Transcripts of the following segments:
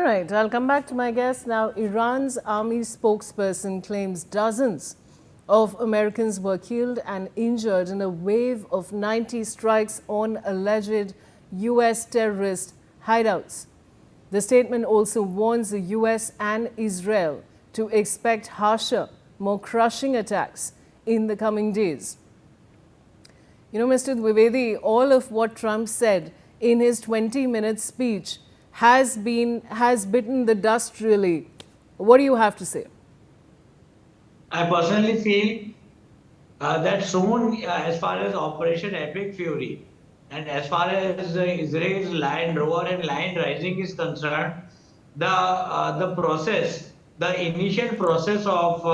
All right, I'll come back to my guest. Now, Iran's army spokesperson claims dozens of Americans were killed and injured in a wave of 90 strikes on alleged U.S. terrorist hideouts. The statement also warns the U.S. and Israel to expect harsher, more crushing attacks in the coming days. You know, Mr. Dwivedi, all of what Trump said in his 20-minute speech has bitten the dust, really. What do you have to say? I personally feel that soon, as far as Operation Epic Fury and as far as Israel's Lion Roar and Lion Rising is concerned, the process, the initial process of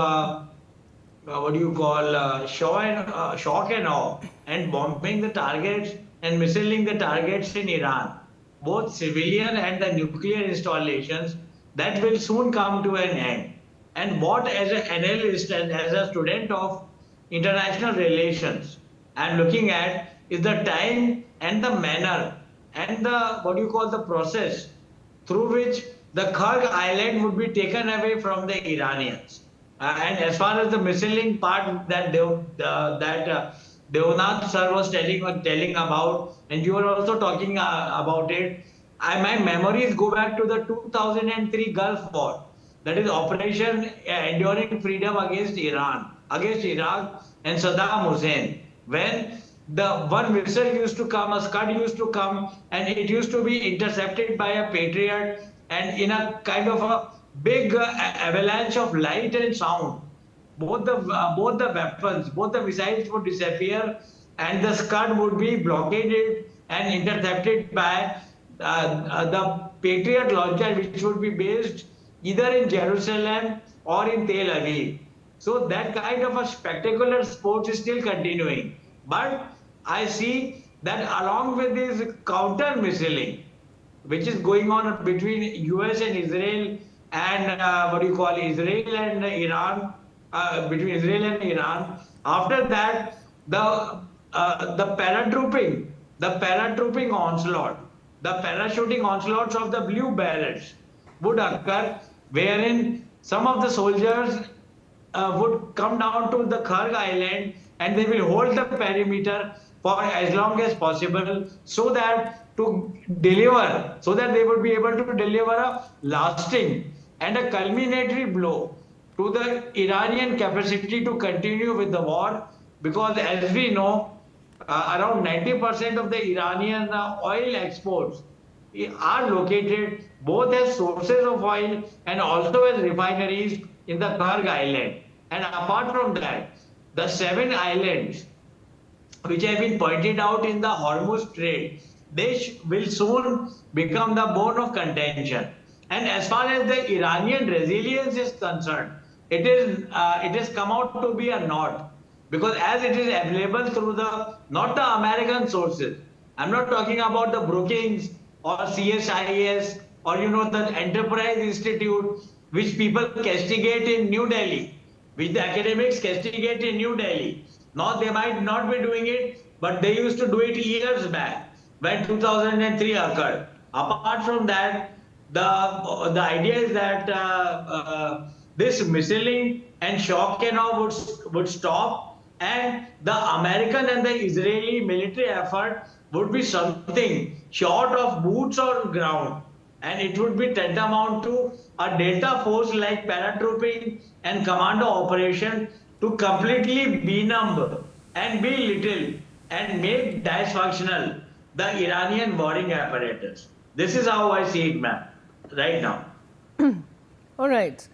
what do you call shock and awe and bombing the targets and missiling the targets in Iran, both civilian and the nuclear installations, that will soon come to an end. And what, as an analyst and as a student of international relations, I'm looking at is the time and the manner and the what you call the process through which the Kharg island would be taken away from the Iranians. And as far as the missiling part that Devnath sir was telling about, and you were also talking about it, my memories go back to the 2003 Gulf War. That is Operation Enduring Freedom against Iran, against Iraq and Saddam Hussein. When the one missile used to come, a Scud used to come, and it used to be intercepted by a Patriot, and in a kind of a big avalanche of light and sound, both the weapons, both the missiles would disappear, and the Scud would be blockaded and intercepted by the Patriot launcher, which would be based either in Jerusalem or in Tel Aviv. So that kind of a spectacular sport is still continuing. But I see that along with this counter missiling, which is going on between US and Israel and what do you call Israel and Iran, between Israel and Iran. After that, the paratrooping onslaught, the parachuting onslaughts of the blue berets would occur, wherein some of the soldiers would come down to the Kharg island and they will hold the perimeter for as long as possible so that they would be able to deliver a lasting and a culminatory blow to the Iranian capacity to continue with the war, because as we know, around 90% of the Iranian oil exports are located both as sources of oil and also as refineries in the Kharg island. And apart from that, the 7 islands which have been pointed out in the Hormuz Strait, they will soon become the bone of contention. And as far as the Iranian resilience is concerned, it has come out to be a naught, because as it is available through not the American sources. I'm not talking about the Brookings or CSIS or the Enterprise Institute, which people castigate in New Delhi, which the academics castigate in New Delhi. Now they might not be doing it, but they used to do it years back when 2003 occurred. Apart from that, the idea is that this missiling and shock and awe would stop, and the American and the Israeli military effort would be something short of boots on ground, and it would be tantamount to a Delta force like paratrooping and commando operation to completely benumb and belittle and make dysfunctional the Iranian warring apparatus. This is how I see it, ma'am, right now. All right.